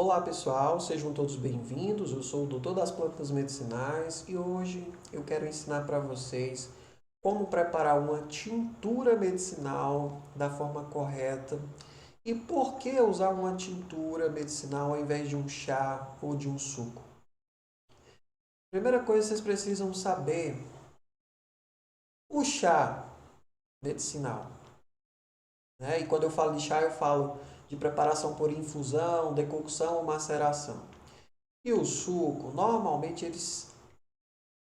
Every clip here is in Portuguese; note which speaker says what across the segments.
Speaker 1: Olá pessoal, sejam todos bem-vindos. Eu sou o Doutor das Plantas Medicinais e hoje eu quero ensinar para vocês como preparar uma tintura medicinal da forma correta e por que usar uma tintura medicinal ao invés de um chá ou de um suco. Primeira coisa, vocês precisam saber o chá medicinal, né? E quando eu falo de chá, eu falo de preparação por infusão, decocção ou maceração. E o suco, normalmente eles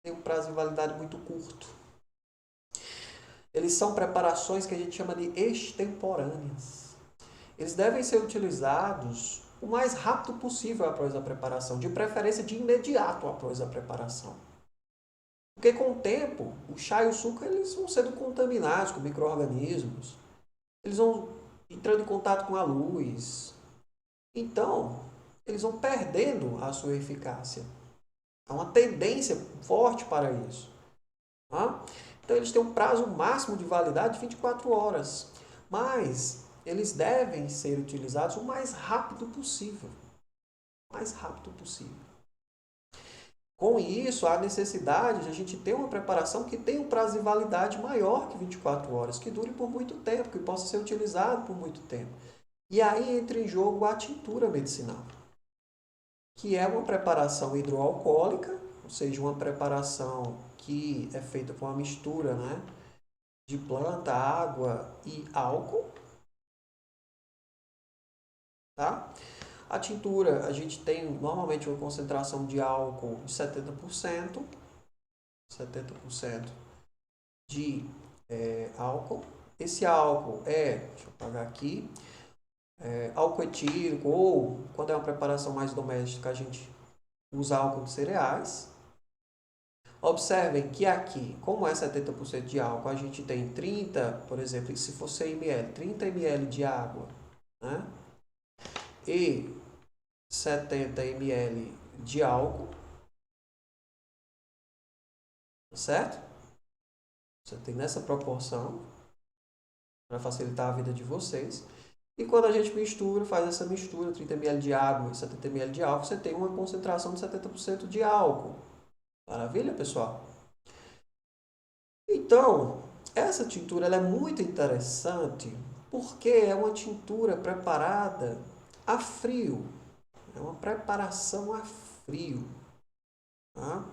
Speaker 1: têm um prazo de validade muito curto. Eles são preparações que a gente chama de extemporâneas. Eles devem ser utilizados o mais rápido possível após a preparação, de preferência de imediato após a preparação. Porque com o tempo, o chá e o suco eles vão sendo contaminados com micro-organismos, eles vão entrando em contato com a luz. Então, eles vão perdendo a sua eficácia. Há uma tendência forte para isso. Tá? Então, eles têm um prazo máximo de validade de 24 horas. Mas eles devem ser utilizados o mais rápido possível. O mais rápido possível. Com isso, há necessidade de a gente ter uma preparação que tenha um prazo de validade maior que 24 horas, que dure por muito tempo, que possa ser utilizado por muito tempo. E aí entra em jogo a tintura medicinal, que é uma preparação hidroalcoólica, ou seja, uma preparação que é feita com uma mistura, né, de planta, água e álcool. Tá? A tintura, a gente tem normalmente uma concentração de álcool de 70%, 70% de álcool. Esse álcool deixa eu apagar aqui, álcool etílico, ou quando é uma preparação mais doméstica, a gente usa álcool de cereais. Observem que aqui, como é 70% de álcool, a gente tem 30, por exemplo, se for 100 ml, 30 ml de água, né? E 70 ml de álcool, certo? Você tem nessa proporção para facilitar a vida de vocês. E quando a gente mistura, faz essa mistura, 30 ml de água e 70 ml de álcool, você tem uma concentração de 70% de álcool. Maravilha, pessoal? Então, essa tintura ela é muito interessante porque é uma tintura preparada a frio. É uma preparação a frio. Tá?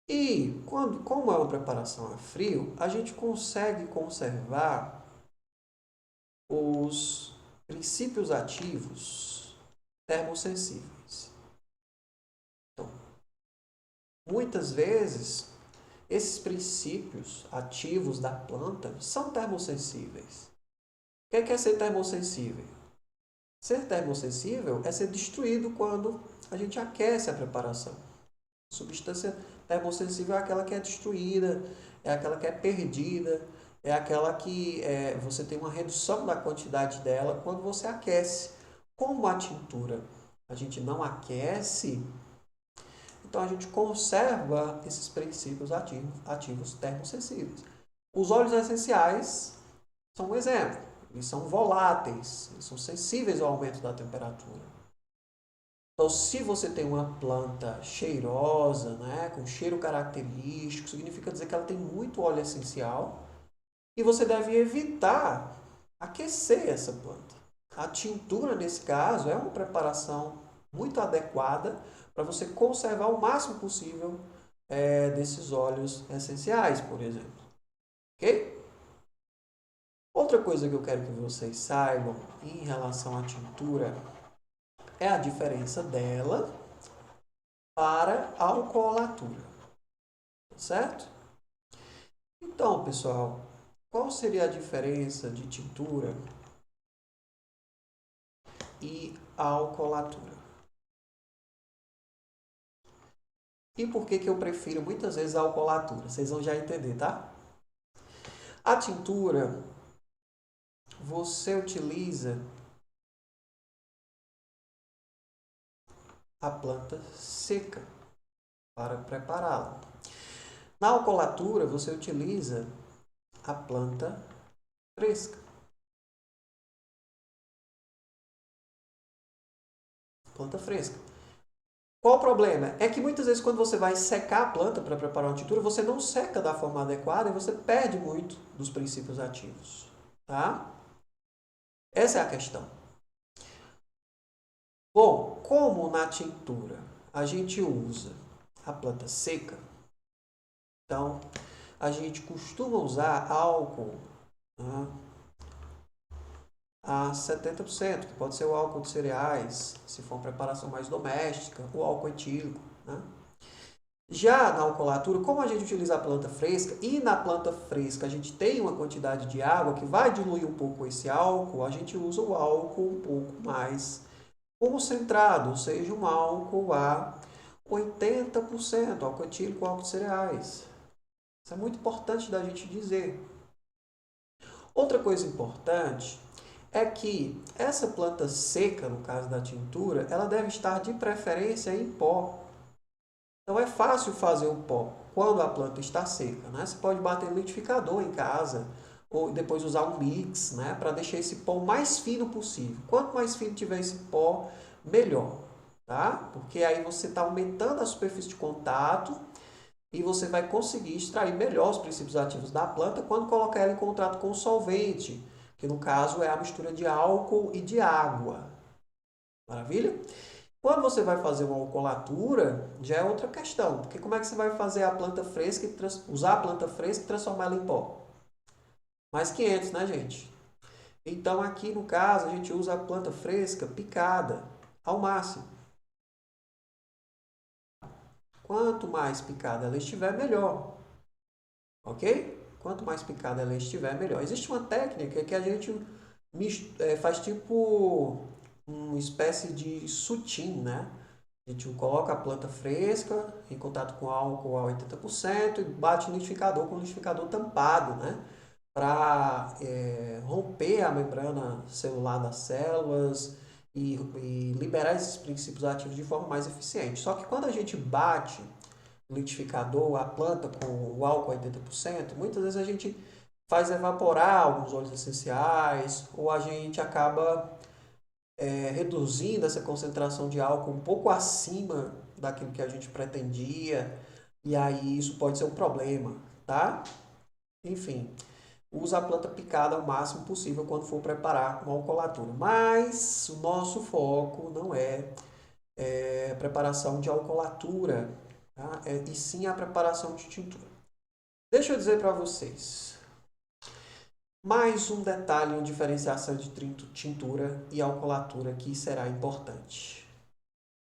Speaker 1: E como é uma preparação a frio, a gente consegue conservar os princípios ativos termossensíveis. Então, muitas vezes, esses princípios ativos da planta são termossensíveis. O que é ser termossensível? Ser termossensível é ser destruído quando a gente aquece a preparação. A substância termossensível é aquela que é destruída, é aquela que é perdida, é aquela que você tem uma redução da quantidade dela quando você aquece. Como a tintura a gente não aquece, então a gente conserva esses princípios ativos termossensíveis. Os óleos essenciais são um exemplo. Eles são voláteis, eles são sensíveis ao aumento da temperatura. Então, se você tem uma planta cheirosa, né, com cheiro característico, significa dizer que ela tem muito óleo essencial e você deve evitar aquecer essa planta. A tintura, nesse caso, é uma preparação muito adequada para você conservar o máximo possível desses óleos essenciais, por exemplo. Ok? Outra coisa que eu quero que vocês saibam em relação à tintura é a diferença dela para a alcoolatura, certo? Então, pessoal, qual seria a diferença de tintura e alcoolatura? E por que eu prefiro muitas vezes a alcoolatura? Vocês vão já entender, tá? A tintura, você utiliza a planta seca para prepará-la. Na alcoolatura, você utiliza a planta fresca. planta fresca. Qual o problema? É que muitas vezes quando você vai secar a planta para preparar uma tintura, você não seca da forma adequada e você perde muito dos princípios ativos. Tá? Essa é a questão. Bom, como na tintura a gente usa a planta seca, então a gente costuma usar álcool, né, a 70%, que pode ser o álcool de cereais, se for uma preparação mais doméstica, o álcool etílico. Né? Já na alcoolatura, como a gente utiliza a planta fresca, e na planta fresca a gente tem uma quantidade de água que vai diluir um pouco esse álcool, a gente usa o álcool um pouco mais concentrado, ou seja, um álcool a 80%, álcool etílico, álcool de cereais. Isso é muito importante da gente dizer. Outra coisa importante é que essa planta seca, no caso da tintura, ela deve estar de preferência em pó. Então é fácil fazer o pó quando a planta está seca. Né? Você pode bater no liquidificador em casa ou depois usar um mix, né, para deixar esse pó o mais fino possível. Quanto mais fino tiver esse pó, melhor. Tá? Porque aí você está aumentando a superfície de contato e você vai conseguir extrair melhor os princípios ativos da planta quando colocar ela em contato com o solvente, que no caso é a mistura de álcool e de água. Maravilha? Quando você vai fazer uma alcoolatura, já é outra questão, porque como é que você vai fazer a planta fresca e usar a planta fresca e transformar ela em pó? Mais 500, né, gente? Então aqui no caso a gente usa a planta fresca picada ao máximo. Quanto mais picada ela estiver, melhor. Ok? Quanto mais picada ela estiver, melhor. Existe uma técnica que a gente faz tipo uma espécie de sutim, né? A gente coloca a planta fresca em contato com álcool a 80% e bate no liquidificador com o liquidificador tampado, né? Para romper a membrana celular das células e liberar esses princípios ativos de forma mais eficiente. Só que quando a gente bate no liquidificador a planta com o álcool a 80%, muitas vezes a gente faz evaporar alguns óleos essenciais ou a gente acaba reduzindo essa concentração de álcool um pouco acima daquilo que a gente pretendia, e aí isso pode ser um problema, tá? Enfim, usa a planta picada ao máximo possível quando for preparar uma alcoolatura. Mas o nosso foco não é preparação de alcoolatura, tá? E sim a preparação de tintura. Deixa eu dizer para vocês, mais um detalhe, uma diferenciação de tintura e alcoolatura que será importante.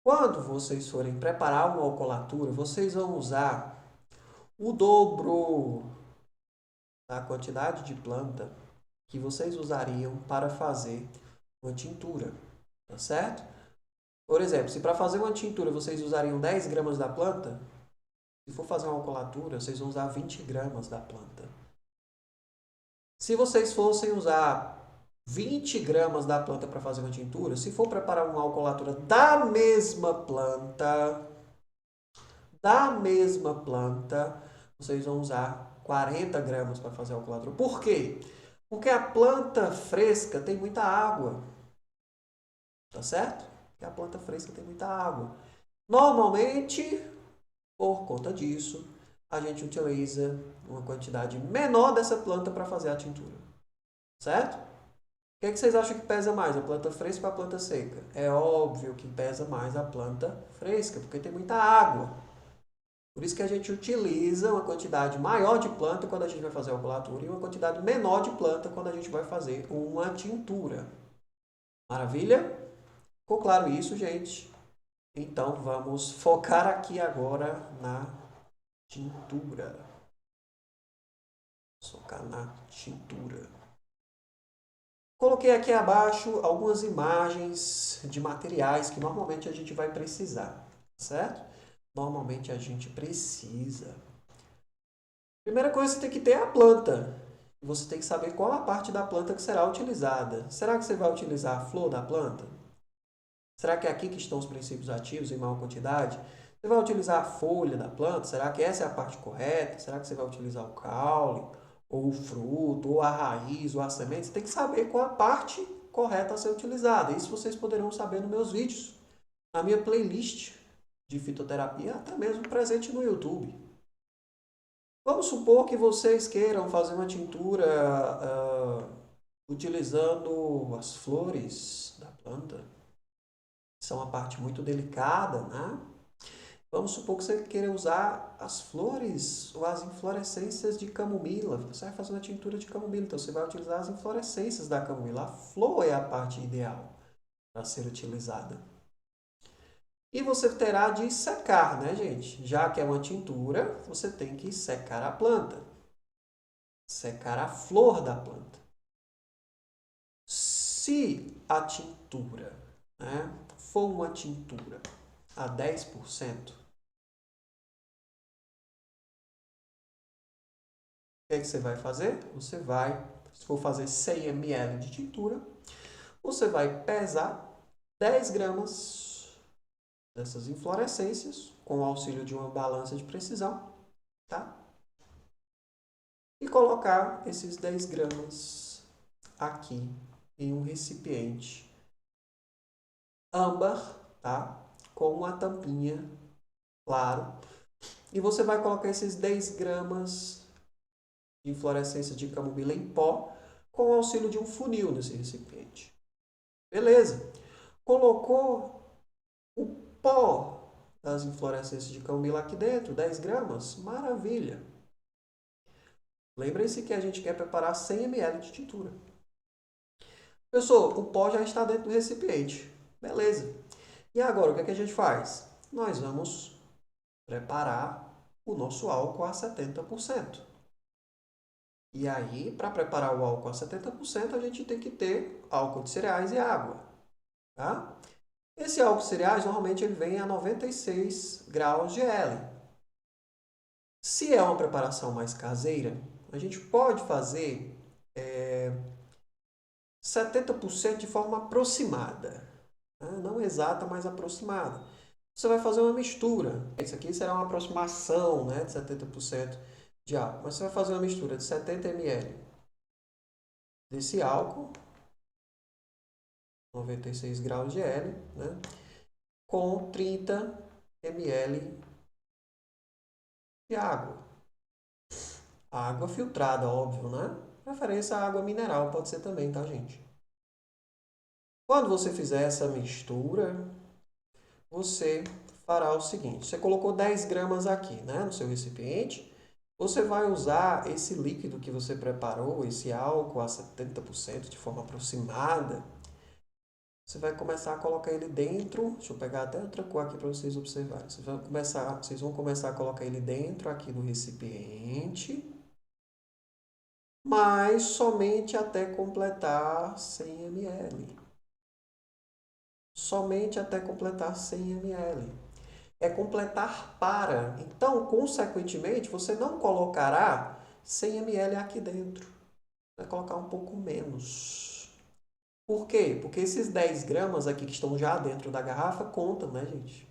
Speaker 1: Quando vocês forem preparar uma alcoolatura, vocês vão usar o dobro da quantidade de planta que vocês usariam para fazer uma tintura, tá certo? Por exemplo, se para fazer uma tintura vocês usariam 10 gramas da planta, se for fazer uma alcoolatura, vocês vão usar 20 gramas da planta. Se vocês fossem usar 20 gramas da planta para fazer uma tintura, se for preparar uma alcoolatura da mesma planta, vocês vão usar 40 gramas para fazer a alcoolatura. Por quê? Porque a planta fresca tem muita água. Tá certo? Porque a planta fresca tem muita água. Normalmente, por conta disso, a gente utiliza uma quantidade menor dessa planta para fazer a tintura. Certo? O que vocês acham que pesa mais, a planta fresca ou a planta seca? É óbvio que pesa mais a planta fresca, porque tem muita água. Por isso que a gente utiliza uma quantidade maior de planta quando a gente vai fazer a alcoolatura e uma quantidade menor de planta quando a gente vai fazer uma tintura. Maravilha? Ficou claro isso, gente? Então vamos focar aqui agora na tintura. Vamos focar na tintura. Coloquei aqui abaixo algumas imagens de materiais que normalmente a gente vai precisar, certo? Normalmente a gente precisa. Primeira coisa, você tem que ter a planta. Você tem que saber qual a parte da planta que será utilizada. Será que você vai utilizar a flor da planta? Será que é aqui que estão os princípios ativos em maior quantidade? Você vai utilizar a folha da planta? Será que essa é a parte correta? Será que você vai utilizar o caule, ou o fruto, ou a raiz, ou a semente? Você tem que saber qual a parte correta a ser utilizada. Isso vocês poderão saber nos meus vídeos a minha playlist de fitoterapia, até mesmo presente no YouTube. Vamos supor que vocês queiram fazer uma tintura utilizando as flores da planta. São uma parte muito delicada, né? Vamos supor que você queira usar as flores ou as inflorescências de camomila. Você vai fazer uma tintura de camomila, então você vai utilizar as inflorescências da camomila. A flor é a parte ideal para ser utilizada. E você terá de secar, né, gente? Já que é uma tintura, você tem que secar a planta. Secar a flor da planta. Se a tintura, né, for uma tintura a 10%, o que é que você vai fazer? Você vai, se for fazer 100 ml de tintura, você vai pesar 10 gramas dessas inflorescências com o auxílio de uma balança de precisão, tá? E colocar esses 10 gramas aqui em um recipiente âmbar, tá? Com uma tampinha, claro. E você vai colocar esses 10 gramas de inflorescência de camomila em pó com o auxílio de um funil nesse recipiente. Beleza. Colocou o pó das inflorescências de camomila aqui dentro, 10 gramas, maravilha. Lembre-se que a gente quer preparar 100 ml de tintura. Pessoal, o pó já está dentro do recipiente. Beleza. E agora, o que é que a gente faz? Nós vamos preparar o nosso álcool a 70%. E aí, para preparar o álcool a 70%, a gente tem que ter álcool de cereais e água. Tá? Esse álcool de cereais, normalmente, ele vem a 96 graus de L. Se é uma preparação mais caseira, a gente pode fazer 70% de forma aproximada. Né? Não exata, mas aproximada. Você vai fazer uma mistura. Isso aqui será uma aproximação, né, de 70% de álcool. Mas você vai fazer uma mistura de 70 ml desse álcool, 96 graus de L, né, com 30 ml de água. Água filtrada, óbvio, né? Preferência a água mineral, pode ser também, tá, gente? Quando você fizer essa mistura, você fará o seguinte. Você colocou 10 gramas aqui, né, no seu recipiente. Você vai usar esse líquido que você preparou, esse álcool a 70% de forma aproximada. Você vai começar a colocar ele dentro. Deixa eu pegar até outra cor aqui para vocês observarem. Vocês vão começar a colocar ele dentro aqui do recipiente, mas somente até completar 100 ml. Somente até completar 100 ml. É completar para. Então, consequentemente, você não colocará 100 ml aqui dentro. Vai colocar um pouco menos. Por quê? Porque esses 10 gramas aqui que estão já dentro da garrafa contam, né, gente?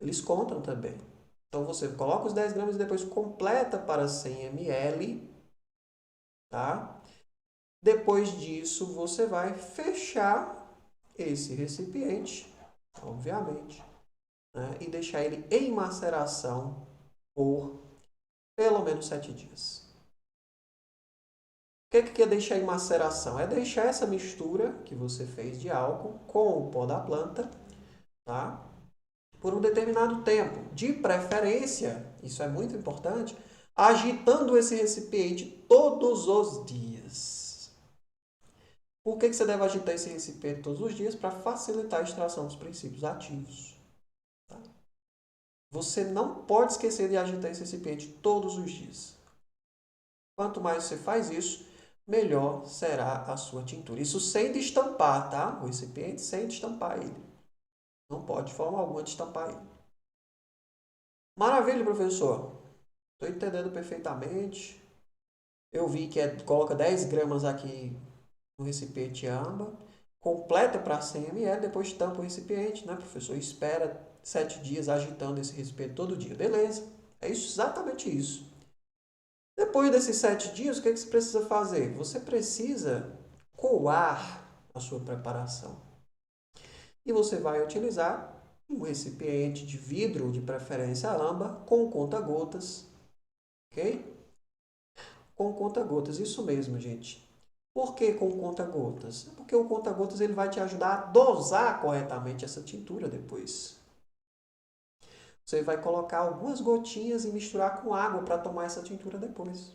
Speaker 1: Eles contam também. Então, você coloca os 10 gramas e depois completa para 100 ml, tá? Depois disso, você vai fechar esse recipiente, obviamente, né? E deixar ele em maceração por pelo menos 7 dias. O que é deixar em maceração? É deixar essa mistura que você fez de álcool com o pó da planta, tá? Por um determinado tempo. De preferência, isso é muito importante, agitando esse recipiente todos os dias. Por que você deve agitar esse recipiente todos os dias? Para facilitar a extração dos princípios ativos. Tá? Você não pode esquecer de agitar esse recipiente todos os dias. Quanto mais você faz isso, melhor será a sua tintura. Isso sem destampar, tá? O recipiente sem destampar ele. Não pode de forma alguma destampar ele. Maravilha, professor. Estou entendendo perfeitamente. Eu vi que coloca 10 gramas aqui no recipiente âmbar. Completa para 100 ml, depois tampa o recipiente, né, professor? Espera 7 dias agitando esse recipiente todo dia. Beleza. É isso, exatamente isso. Depois desses 7 dias, o que você precisa fazer? Você precisa coar a sua preparação. E você vai utilizar um recipiente de vidro, de preferência âmbar, com conta-gotas, ok? Com conta-gotas, isso mesmo, gente. Por que com conta-gotas? Porque o conta-gotas ele vai te ajudar a dosar corretamente essa tintura depois. Você vai colocar algumas gotinhas e misturar com água para tomar essa tintura depois.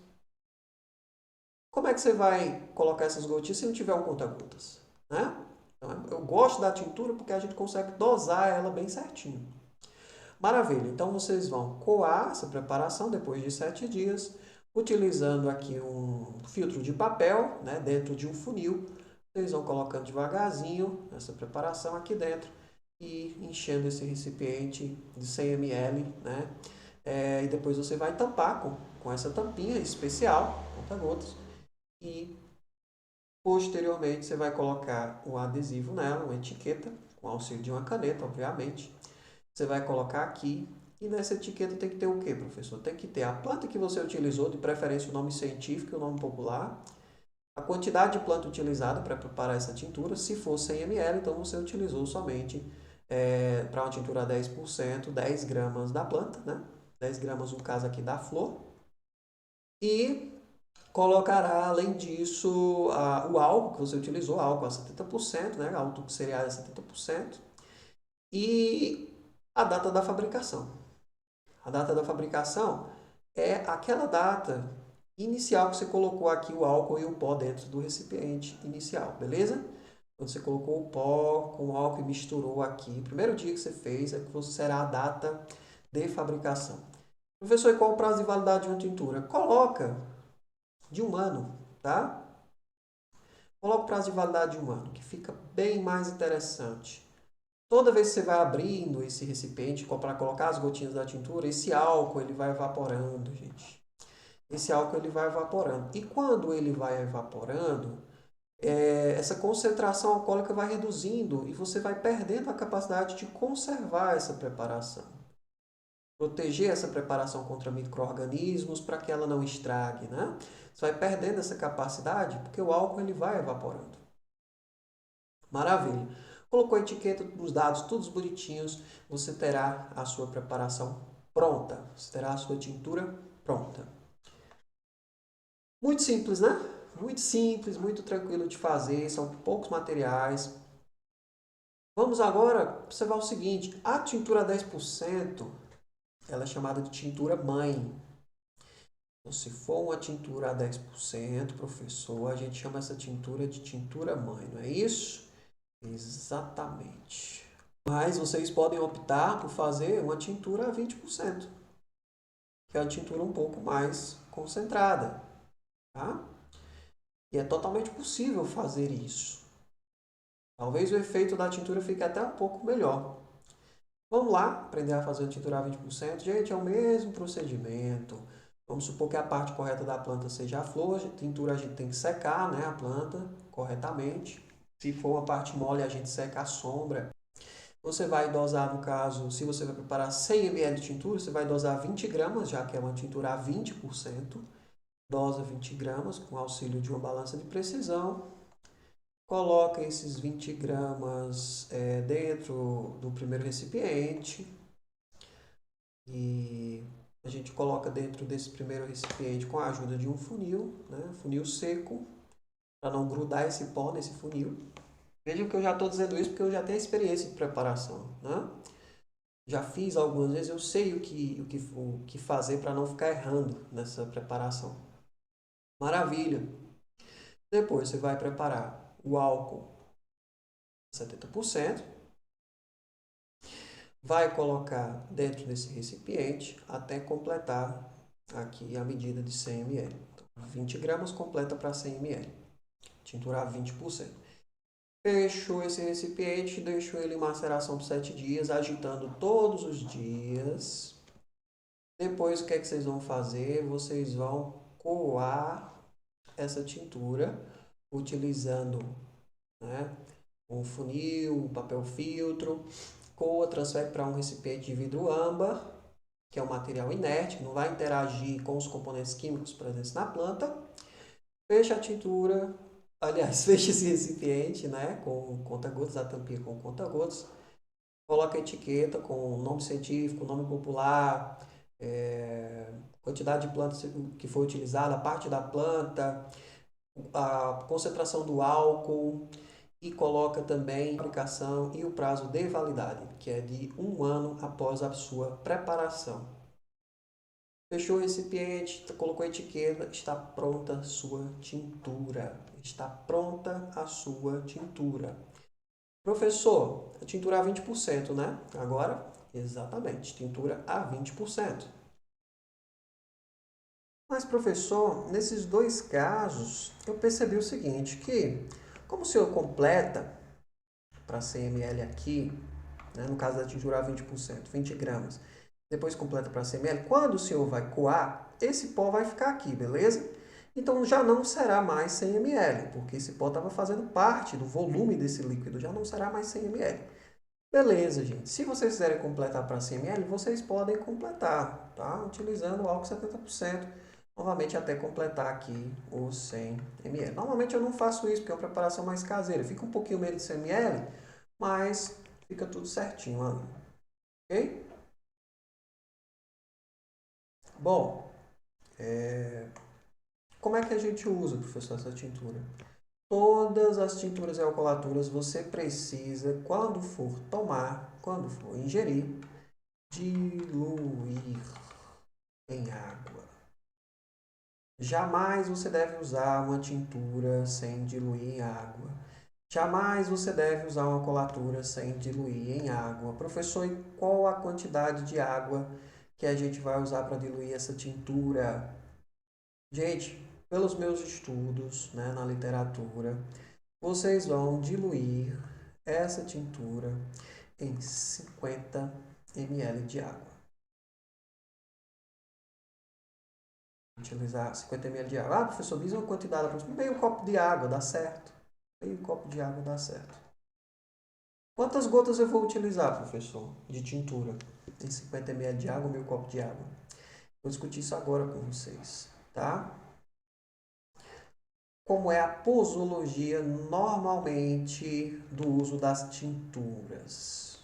Speaker 1: Como é que você vai colocar essas gotinhas se não tiver um conta-gotas? Né? Então, eu gosto da tintura porque a gente consegue dosar ela bem certinho. Maravilha, então vocês vão coar essa preparação depois de 7 dias, utilizando aqui um filtro de papel, né, dentro de um funil. Vocês vão colocando devagarzinho essa preparação aqui dentro e enchendo esse recipiente de 100 ml, né? E depois você vai tampar com essa tampinha especial, conta-gotas, e posteriormente você vai colocar um adesivo nela, uma etiqueta, com auxílio de uma caneta, obviamente. Você vai colocar aqui, e nessa etiqueta tem que ter o quê, professor? Tem que ter a planta que você utilizou, de preferência o nome científico e o nome popular, a quantidade de planta utilizada para preparar essa tintura. Se for 100 ml, então você utilizou somente, para uma tintura a 10%, 10 gramas da planta, né? 10 gramas no caso aqui da flor. E colocará, além disso, o álcool que você utilizou, álcool a 70%, né? Álcool cereal a 70%. E a data da fabricação. A data da fabricação é aquela data inicial que você colocou aqui o álcool e o pó dentro do recipiente inicial, beleza? Quando você colocou o pó com o álcool e misturou aqui, primeiro dia que você fez é que você será a data de fabricação. Professor, e qual o prazo de validade de uma tintura? Coloca de 1 ano, tá? Coloca o prazo de validade de 1 ano, que fica bem mais interessante. Toda vez que você vai abrindo esse recipiente para colocar as gotinhas da tintura, esse álcool ele vai evaporando, gente. Esse álcool ele vai evaporando. E quando ele vai evaporando, essa concentração alcoólica vai reduzindo e você vai perdendo a capacidade de conservar essa preparação. Proteger essa preparação contra micro-organismos para que ela não estrague, né? Você vai perdendo essa capacidade porque o álcool ele vai evaporando. Maravilha. Colocou a etiqueta, os dados, todos bonitinhos, você terá a sua preparação pronta. Você terá a sua tintura pronta. Muito simples, né? Muito simples, muito tranquilo de fazer, são poucos materiais. Vamos agora observar o seguinte, a tintura 10%, ela é chamada de tintura mãe. Então, se for uma tintura a 10%, professor, a gente chama essa tintura de tintura mãe, não é isso? Exatamente. Mas vocês podem optar por fazer uma tintura a 20%, que é uma tintura um pouco mais concentrada, tá? E é totalmente possível fazer isso. Talvez o efeito da tintura fique até um pouco melhor. Vamos lá, aprender a fazer a tintura a 20%. Gente, é o mesmo procedimento. Vamos supor que a parte correta da planta seja a flor. A tintura a gente tem que secar, né, a planta corretamente. Se for uma parte mole, a gente seca a sombra. Você vai dosar, no caso, se você vai preparar 100 ml de tintura, você vai dosar 20 gramas, já que é uma tintura a 20%. Dosa 20 gramas com auxílio de uma balança de precisão. Coloca esses 20 gramas dentro do primeiro recipiente. E a gente coloca dentro desse primeiro recipiente com a ajuda de um funil, né? Funil seco, para não grudar esse pó nesse funil. Vejam que eu já estou dizendo isso porque eu já tenho experiência de preparação, né? Já fiz algumas vezes, eu sei o que fazer para não ficar errando nessa preparação. Maravilha! Depois você vai preparar o álcool 70%. Vai colocar dentro desse recipiente até completar aqui a medida de 100 ml. Então, 20 gramas completa para 100 ml. Tinturar 20%. Fechou esse recipiente, deixou ele em maceração por 7 dias, agitando todos os dias. Depois, o que é que vocês vão fazer? Vocês vão coar essa tintura utilizando, né, um funil, um papel filtro. Coa, transfere para um recipiente de vidro âmbar, que é um material inerte, que não vai interagir com os componentes químicos presentes na planta. Fecha a tintura Aliás, feche esse recipiente, né, com conta-gotas, a tampinha com conta-gotas, coloca a etiqueta com o nome científico, nome popular, quantidade de plantas que foi utilizada, a parte da planta, a concentração do álcool e coloca também a aplicação e o prazo de validade, que é de 1 ano após a sua preparação. Fechou o recipiente, colocou a etiqueta, está pronta a sua tintura. Está pronta a sua tintura. Professor, a tintura a 20%, né? Agora, exatamente, tintura a 20%. Mas, professor, nesses dois casos, eu percebi o seguinte, que como o senhor completa para 100 ml aqui, né, no caso da tintura a 20%, 20 gramas, depois completa para 100 ml, quando o senhor vai coar, esse pó vai ficar aqui, beleza? Então já não será mais 100 ml, porque esse pó estava fazendo parte do volume desse líquido, já não será mais 100 ml. Beleza, gente. Se vocês quiserem completar para 100 ml, vocês podem completar, tá? Utilizando o álcool 70%, novamente até completar aqui os 100 ml. Normalmente eu não faço isso, porque é uma preparação mais caseira. Fica um pouquinho menos de 100 ml, mas fica tudo certinho ali. Ok? Bom, como é que a gente usa, professor, essa tintura? Todas as tinturas e alcoolaturas você precisa, quando for tomar, quando for ingerir, diluir em água. Jamais você deve usar uma tintura sem diluir em água. Jamais você deve usar uma colatura sem diluir em água. Professor, e qual a quantidade de água que a gente vai usar para diluir essa tintura? Gente, pelos meus estudos, né, na literatura, vocês vão diluir essa tintura em 50 ml de água. Utilizar 50 ml de água. Ah, professor, diz uma quantidade aproximada. Meio copo de água, dá certo. Meio copo de água dá certo. Quantas gotas eu vou utilizar, professor, de tintura? Tem 50 ml de água, meio copo de água. Vou discutir isso agora com vocês, tá? Como é a posologia normalmente do uso das tinturas?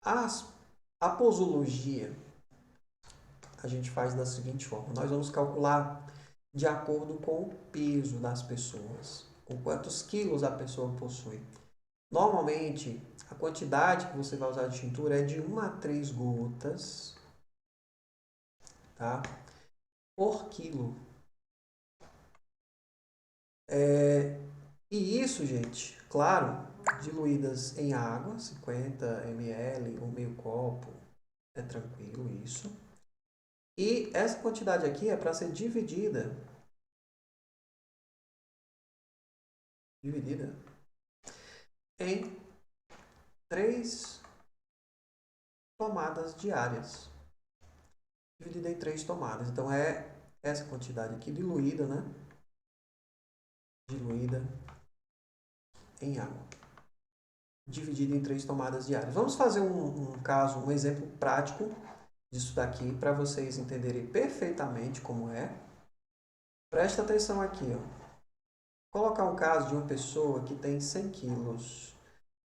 Speaker 1: A posologia a gente faz da seguinte forma: nós vamos calcular de acordo com o peso das pessoas, com quantos quilos a pessoa possui. Normalmente, a quantidade que você vai usar de tintura é de 1 a 3 gotas, tá? Por quilo. E isso, gente, claro, diluídas em água, 50 ml ou meio copo, é tranquilo isso. E essa quantidade aqui é para ser dividida em 3 tomadas diárias. Dividida em 3 tomadas. Então é essa quantidade aqui diluída, né? Diluída em água. Dividida em 3 tomadas diárias. Vamos fazer um caso, um exemplo prático disso daqui para vocês entenderem perfeitamente como é. Presta atenção aqui, ó. Colocar um caso de uma pessoa que tem 100 quilos.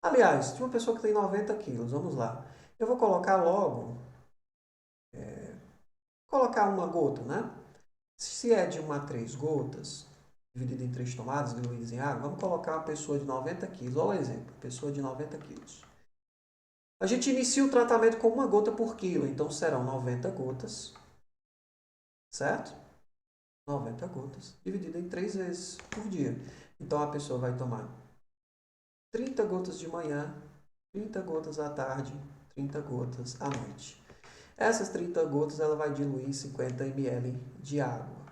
Speaker 1: Aliás, de uma pessoa que tem 90 quilos. Vamos lá. Eu vou colocar logo, colocar uma gota, né? Se é de 1 a 3 gotas, dividida em 3 tomadas, diluídas em água, vamos colocar uma pessoa de 90 quilos. Olha o exemplo, pessoa de 90 quilos. A gente inicia o tratamento com 1 gota por quilo, então serão 90 gotas, certo? 90 gotas, dividida em 3 vezes por dia. Então a pessoa vai tomar 30 gotas de manhã, 30 gotas à tarde, 30 gotas à noite. Essas 30 gotas ela vai diluir em 50 ml de água.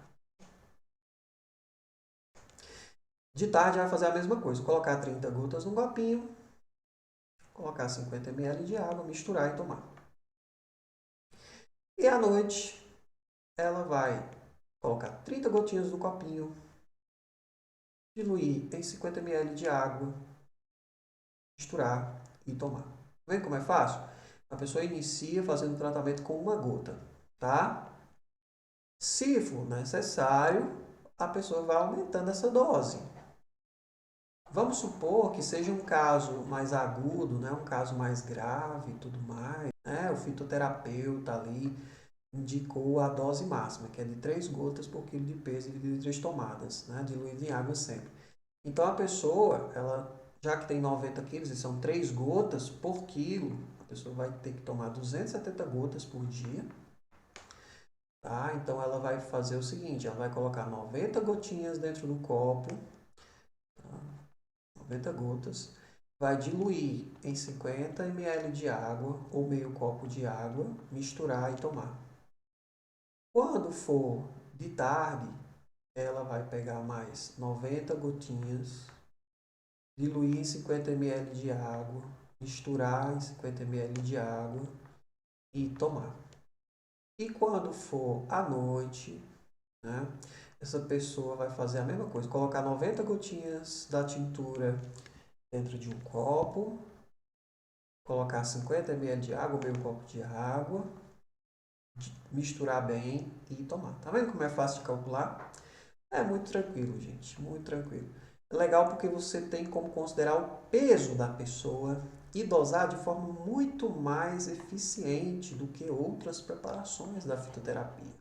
Speaker 1: De tarde vai fazer a mesma coisa, colocar 30 gotas num copinho, colocar 50 ml de água, misturar e tomar. E à noite ela vai colocar 30 gotinhas no copinho, diluir em 50 ml de água, misturar e tomar. Vê como é fácil? A pessoa inicia fazendo o tratamento com 1 gota, tá? Se for necessário, a pessoa vai aumentando essa dose. Vamos supor que seja um caso mais agudo, né? Um caso mais grave e tudo mais, né? O fitoterapeuta ali indicou a dose máxima, que é de 3 gotas por quilo de peso dividido em 3 tomadas, né? Diluído em água sempre. Então a pessoa, ela, já que tem 90 quilos e são 3 gotas por quilo, a pessoa vai ter que tomar 270 gotas por dia. Tá? Então ela vai fazer o seguinte, ela vai colocar 90 gotinhas dentro do copo, tá? 90 gotas, vai diluir em 50 ml de água ou meio copo de água, misturar e tomar. Quando for de tarde, ela vai pegar mais 90 gotinhas, diluir em 50 ml de água, misturar em 50 ml de água e tomar. E quando for à noite, né, essa pessoa vai fazer a mesma coisa, colocar 90 gotinhas da tintura dentro de um copo, colocar 50 ml de água, meio copo de água, misturar bem e tomar. Tá vendo como é fácil de calcular? É muito tranquilo, gente, muito tranquilo. É legal porque você tem como considerar o peso da pessoa e dosar de forma muito mais eficiente do que outras preparações da fitoterapia.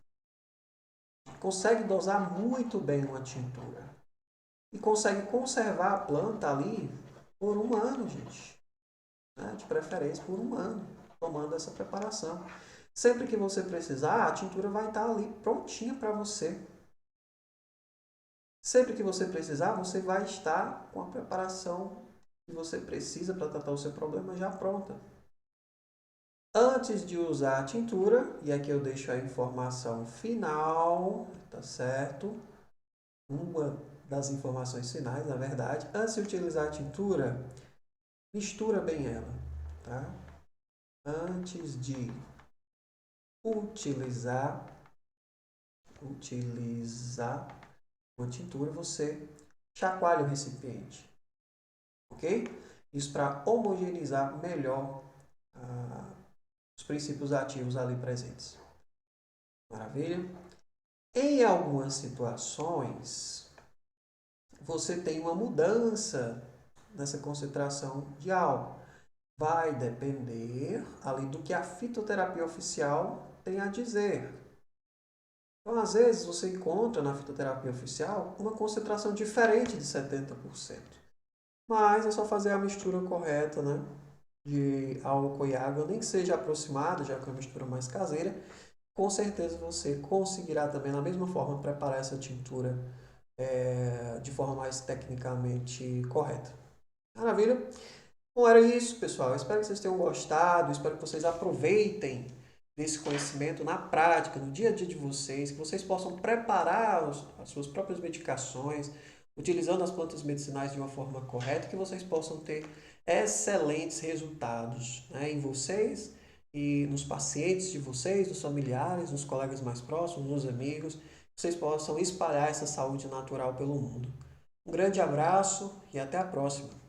Speaker 1: Consegue dosar muito bem uma tintura e consegue conservar a planta ali por um ano, gente, né? De preferência por um ano, tomando essa preparação. Sempre que você precisar, a tintura vai estar ali prontinha para você. Sempre que você precisar, você vai estar com a preparação que você precisa para tratar o seu problema já pronta. Antes de usar a tintura, e aqui eu deixo a informação final, tá certo? Uma das informações finais, na verdade. Antes de utilizar a tintura, mistura bem ela, tá? Antes de utilizar uma tintura, você chacoalha o recipiente, ok? Isso para homogeneizar melhor os princípios ativos ali presentes. Maravilha? Em algumas situações, você tem uma mudança nessa concentração de álcool. Vai depender ali do que a fitoterapia oficial tem a dizer. Então, às vezes, você encontra na fitoterapia oficial uma concentração diferente de 70%. Mas é só fazer a mistura correta, né? De álcool e água, nem que seja aproximada, já que é uma mistura mais caseira, com certeza você conseguirá também, da mesma forma, preparar essa tintura de forma mais tecnicamente correta. Maravilha? Bom, era isso, pessoal. Espero que vocês tenham gostado, espero que vocês aproveitem desse conhecimento na prática, no dia a dia de vocês, que vocês possam preparar as suas próprias medicações, utilizando as plantas medicinais de uma forma correta, que vocês possam ter excelentes resultados, né, em vocês e nos pacientes de vocês, nos familiares, nos colegas mais próximos, nos amigos, que vocês possam espalhar essa saúde natural pelo mundo. Um grande abraço e até a próxima!